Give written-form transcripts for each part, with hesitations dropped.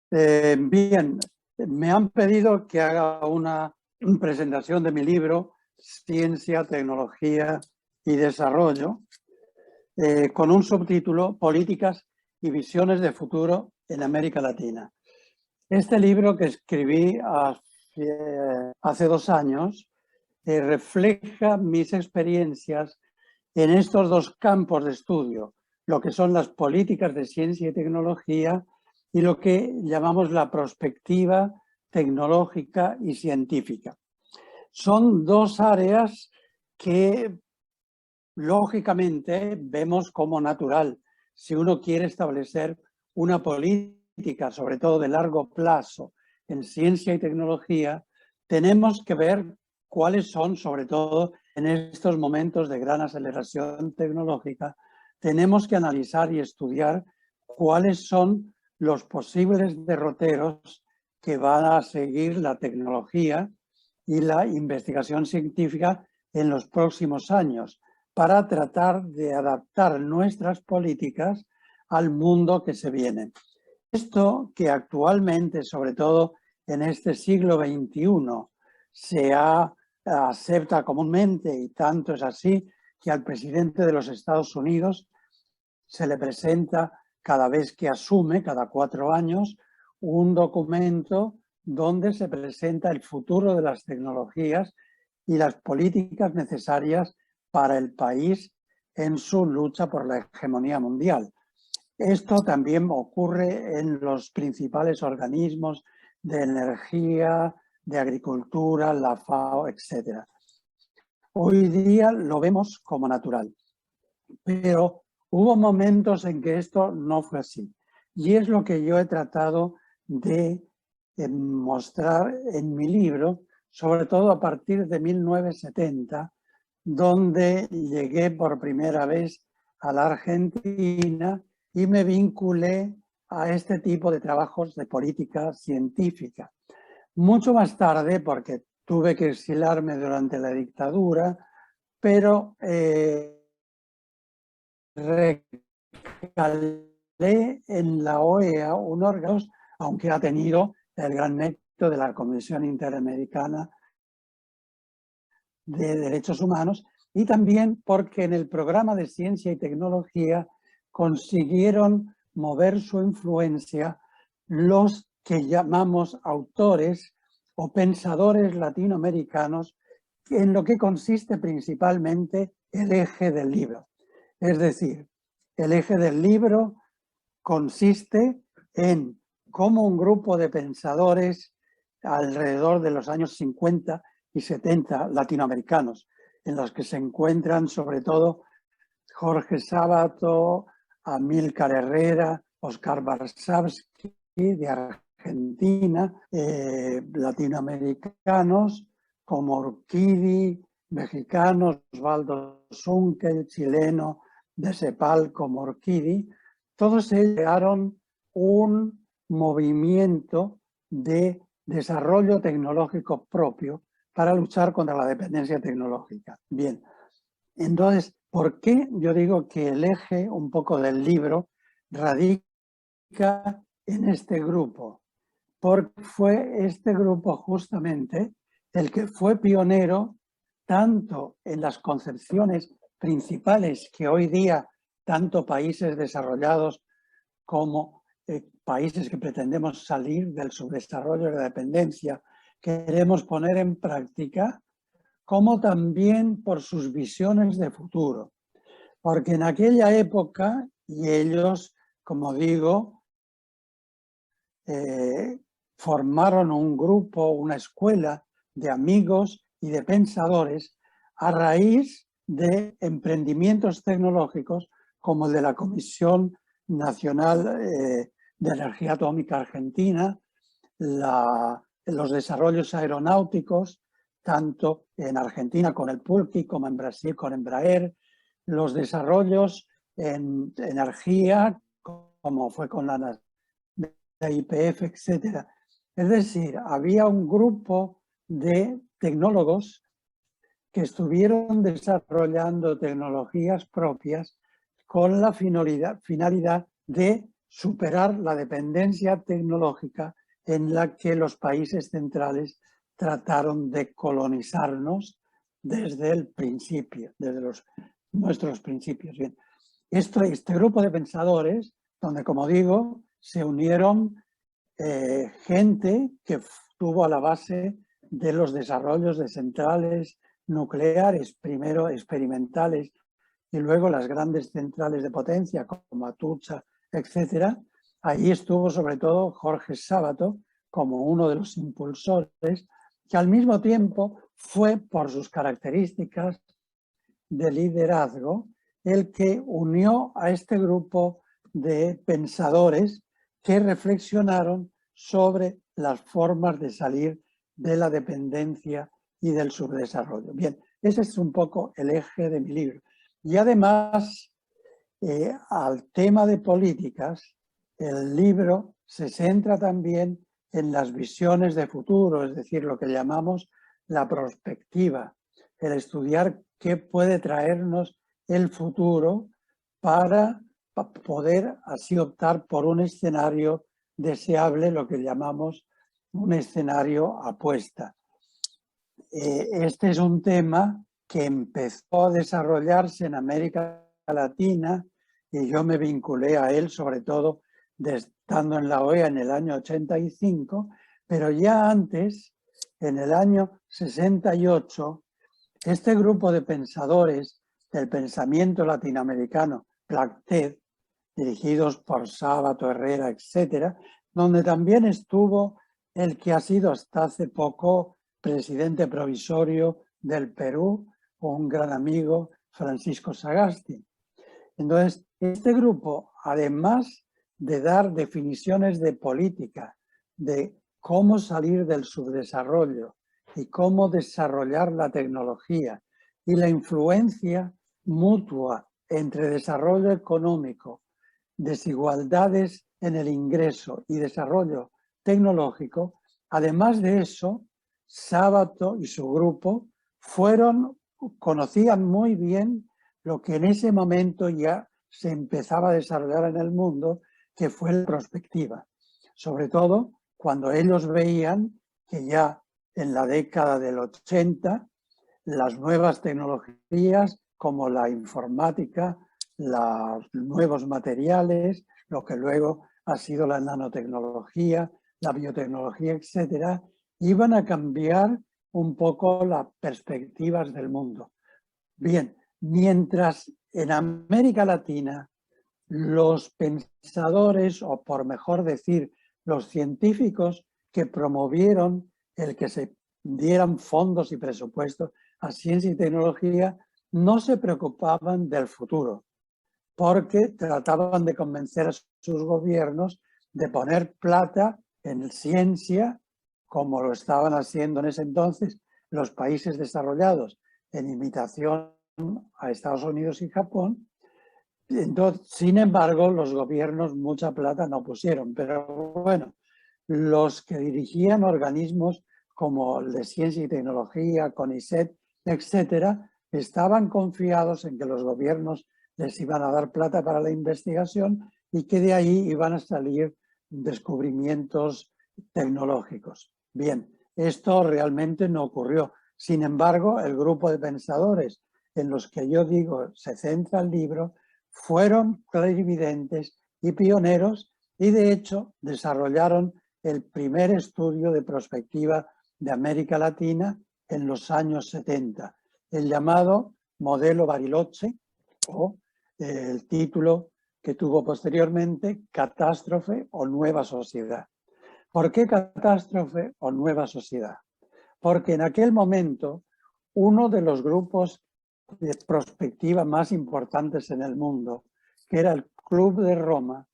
Bien, me han pedido que haga una presentación de mi libro Ciencia, Tecnología y Desarrollo, con un subtítulo Políticas y Visiones de Futuro en América Latina. Este libro que escribí hace 2 años refleja mis experiencias en estos 2 campos de estudio, lo que son las políticas de ciencia y tecnología y lo que llamamos la prospectiva tecnológica y científica. Son 2 áreas que lógicamente vemos como natural. Si uno quiere establecer una política, sobre todo de largo plazo, en ciencia y tecnología, tenemos que ver cuáles son, sobre todo en estos momentos de gran aceleración tecnológica, tenemos que analizar y estudiar cuáles son los posibles derroteros que van a seguir la tecnología y la investigación científica en los próximos años, para tratar de adaptar nuestras políticas al mundo que se viene. Esto que actualmente, sobre todo en este siglo XXI, se acepta comúnmente, y tanto es así que al presidente de los Estados Unidos se le presenta cada vez que asume, cada 4 años, un documento donde se presenta el futuro de las tecnologías y las políticas necesarias para el país en su lucha por la hegemonía mundial. Esto también ocurre en los principales organismos de energía, de agricultura, la FAO, etc. Hoy día lo vemos como natural, pero hubo momentos en que esto no fue así. Y es lo que yo he tratado de mostrar en mi libro, sobre todo a partir de 1970, donde llegué por primera vez a la Argentina y me vinculé a este tipo de trabajos de política científica. Mucho más tarde, porque tuve que exiliarme durante la dictadura, pero recalé en la OEA, un órgano, aunque ha tenido el gran mérito de la Comisión Interamericana de Derechos Humanos, y también porque en el programa de ciencia y tecnología consiguieron mover su influencia los que llamamos autores o pensadores latinoamericanos, en lo que consiste principalmente el eje del libro. Es decir, el eje del libro consiste en cómo un grupo de pensadores alrededor de los años 50 y 70 latinoamericanos, en los que se encuentran sobre todo Jorge Sábato, Amílcar Herrera, Oscar Varsavsky de Argentina, latinoamericanos como Urquidi, mexicanos, Osvaldo Zunkel, chileno, de CEPAL como Urquidi. Todos ellos crearon un movimiento de desarrollo tecnológico propio para luchar contra la dependencia tecnológica. Bien, entonces, ¿por qué yo digo que el eje un poco del libro radica en este grupo? Porque fue este grupo justamente el que fue pionero tanto en las concepciones principales que hoy día tanto países desarrollados como países que pretendemos salir del subdesarrollo y la dependencia queremos poner en práctica, como también por sus visiones de futuro. Porque en aquella época, y ellos, como digo, formaron un grupo, una escuela de amigos y de pensadores a raíz de emprendimientos tecnológicos como el de la Comisión Nacional de Energía Atómica Argentina, los desarrollos aeronáuticos, tanto en Argentina con el Pulqui como en Brasil con Embraer, los desarrollos en energía, como fue con la YPF, etc. Es decir, había un grupo de tecnólogos que estuvieron desarrollando tecnologías propias con la finalidad de superar la dependencia tecnológica en la que los países centrales trataron de colonizarnos desde el principio, desde nuestros principios. Bien, este grupo de pensadores, donde, como digo, se unieron gente que estuvo a la base de los desarrollos de centrales nucleares, primero experimentales y luego las grandes centrales de potencia como Atucha, etcétera. Ahí estuvo sobre todo Jorge Sábato como uno de los impulsores, que al mismo tiempo fue, por sus características de liderazgo, el que unió a este grupo de pensadores que reflexionaron sobre las formas de salir de la dependencia y del subdesarrollo. Bien, ese es un poco el eje de mi libro. Y además, al tema de políticas, el libro se centra también en las visiones de futuro, es decir, lo que llamamos la prospectiva, el estudiar qué puede traernos el futuro para poder así optar por un escenario deseable, lo que llamamos un escenario apuesta. Este es un tema que empezó a desarrollarse en América Latina y yo me vinculé a él sobre todo estando en la OEA en el año 85, pero ya antes, en el año 68, este grupo de pensadores del pensamiento latinoamericano, PLACTED, dirigidos por Sábato, Herrera, etcétera, donde también estuvo el que ha sido hasta hace poco presidente provisorio del Perú, un gran amigo, Francisco Sagasti. Entonces, este grupo, además de dar definiciones de política, de cómo salir del subdesarrollo y cómo desarrollar la tecnología y la influencia mutua entre desarrollo económico, desigualdades en el ingreso y desarrollo tecnológico, además de eso, Sábato y su grupo conocían muy bien lo que en ese momento ya se empezaba a desarrollar en el mundo, que fue la prospectiva. Sobre todo cuando ellos veían que ya en la década del 80 las nuevas tecnologías como la informática, los nuevos materiales, lo que luego ha sido la nanotecnología, la biotecnología, etcétera, iban a cambiar un poco las perspectivas del mundo. Bien, mientras en América Latina los pensadores, o por mejor decir, los científicos que promovieron el que se dieran fondos y presupuestos a ciencia y tecnología, no se preocupaban del futuro, porque trataban de convencer a sus gobiernos de poner plata en ciencia, como lo estaban haciendo en ese entonces los países desarrollados, en imitación a Estados Unidos y Japón. Entonces, sin embargo, los gobiernos mucha plata no pusieron, pero bueno, los que dirigían organismos como el de Ciencia y Tecnología, CONICET, etcétera, estaban confiados en que los gobiernos les iban a dar plata para la investigación y que de ahí iban a salir descubrimientos tecnológicos. Bien, esto realmente no ocurrió. Sin embargo, el grupo de pensadores en los que yo digo se centra el libro fueron clarividentes y pioneros y de hecho desarrollaron el primer estudio de prospectiva de América Latina en los años 70, el llamado modelo Bariloche, o el título que tuvo posteriormente, Catástrofe o Nueva Sociedad. ¿Por qué catástrofe o nueva sociedad? Porque en aquel momento uno de los grupos de prospectiva más importantes en el mundo, que era el Club de Roma,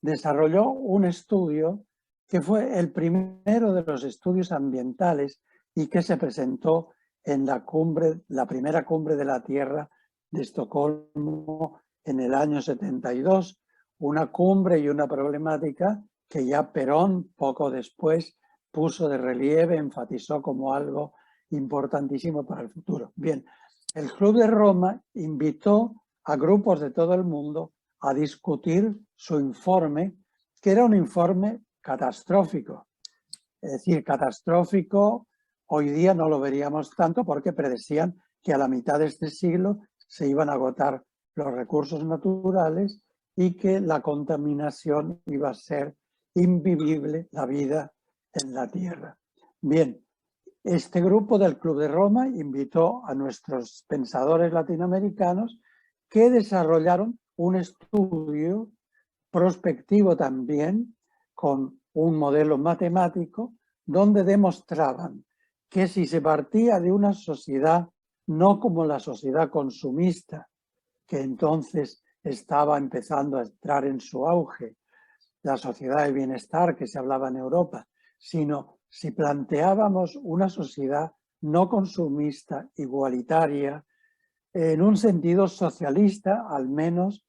desarrolló un estudio que fue el primero de los estudios ambientales y que se presentó en la primera cumbre de la Tierra de Estocolmo en el año 72, una cumbre y una problemática que ya Perón poco después puso de relieve, enfatizó como algo importantísimo para el futuro. Bien, el Club de Roma invitó a grupos de todo el mundo a discutir su informe que era un informe catastrófico. Es decir, catastrófico hoy día no lo veríamos tanto porque predecían que a la mitad de este siglo se iban a agotar los recursos naturales y que la contaminación iba a ser invivible, la vida en la Tierra. Bien, este grupo del Club de Roma invitó a nuestros pensadores latinoamericanos que desarrollaron un estudio prospectivo también con un modelo matemático donde demostraban que si se partía de una sociedad no como la sociedad consumista, que entonces estaba empezando a entrar en su auge, la sociedad de bienestar que se hablaba en Europa, sino si planteábamos una sociedad no consumista, igualitaria, en un sentido socialista, al menos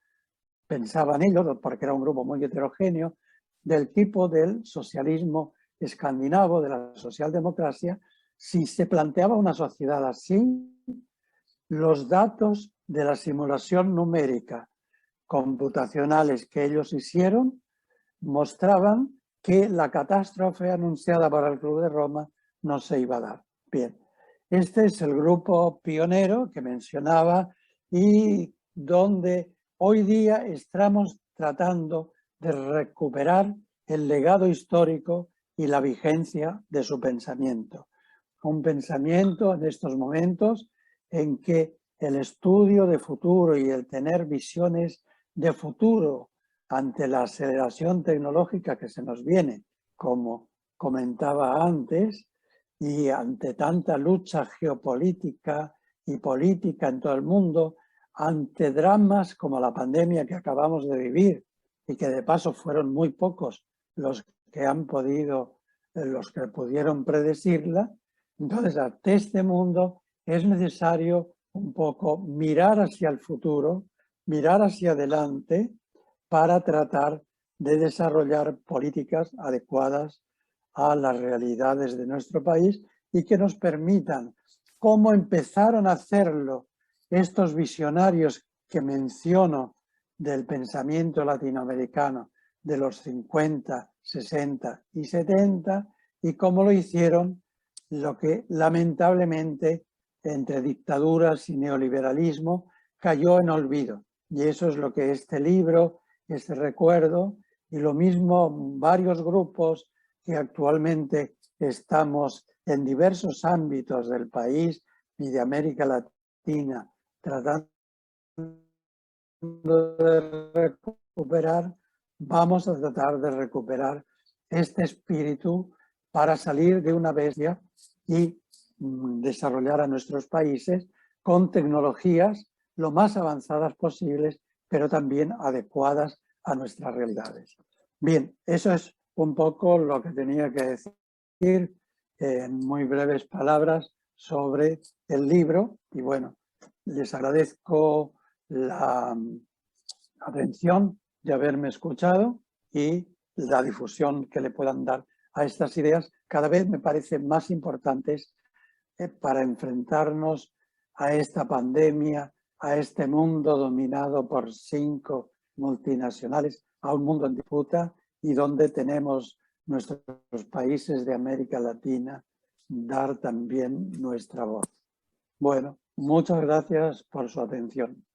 pensaban ellos, porque era un grupo muy heterogéneo, del tipo del socialismo escandinavo, de la socialdemocracia. Si se planteaba una sociedad así, los datos de la simulación numérica computacionales que ellos hicieron mostraban que la catástrofe anunciada para el Club de Roma no se iba a dar. Bien, este es el grupo pionero que mencionaba y donde hoy día estamos tratando de recuperar el legado histórico y la vigencia de su pensamiento. Un pensamiento en estos momentos en que el estudio de futuro y el tener visiones de futuro ante la aceleración tecnológica que se nos viene, como comentaba antes, y ante tanta lucha geopolítica y política en todo el mundo, ante dramas como la pandemia que acabamos de vivir y que de paso fueron muy pocos los que han podido, los que pudieron predecirla. Entonces, ante este mundo es necesario un poco mirar hacia el futuro, mirar hacia adelante para tratar de desarrollar políticas adecuadas a las realidades de nuestro país y que nos permitan, como empezaron a hacerlo estos visionarios que menciono del pensamiento latinoamericano de los 50, 60 y 70, y cómo lo hicieron lo que lamentablemente entre dictaduras y neoliberalismo cayó en olvido. Y eso es lo que este libro, este recuerdo, y lo mismo varios grupos que actualmente estamos en diversos ámbitos del país y de América Latina tratando de recuperar, vamos a tratar de recuperar este espíritu para salir de una bestia y desarrollar a nuestros países con tecnologías lo más avanzadas posibles, pero también adecuadas a nuestras realidades. Bien, eso es un poco lo que tenía que decir en muy breves palabras sobre el libro. Y bueno, les agradezco la atención de haberme escuchado y la difusión que le puedan dar a estas ideas. Cada vez me parecen más importantes para enfrentarnos a esta pandemia, a este mundo dominado por 5 multinacionales, a un mundo en disputa y donde tenemos nuestros países de América Latina dar también nuestra voz. Bueno, muchas gracias por su atención.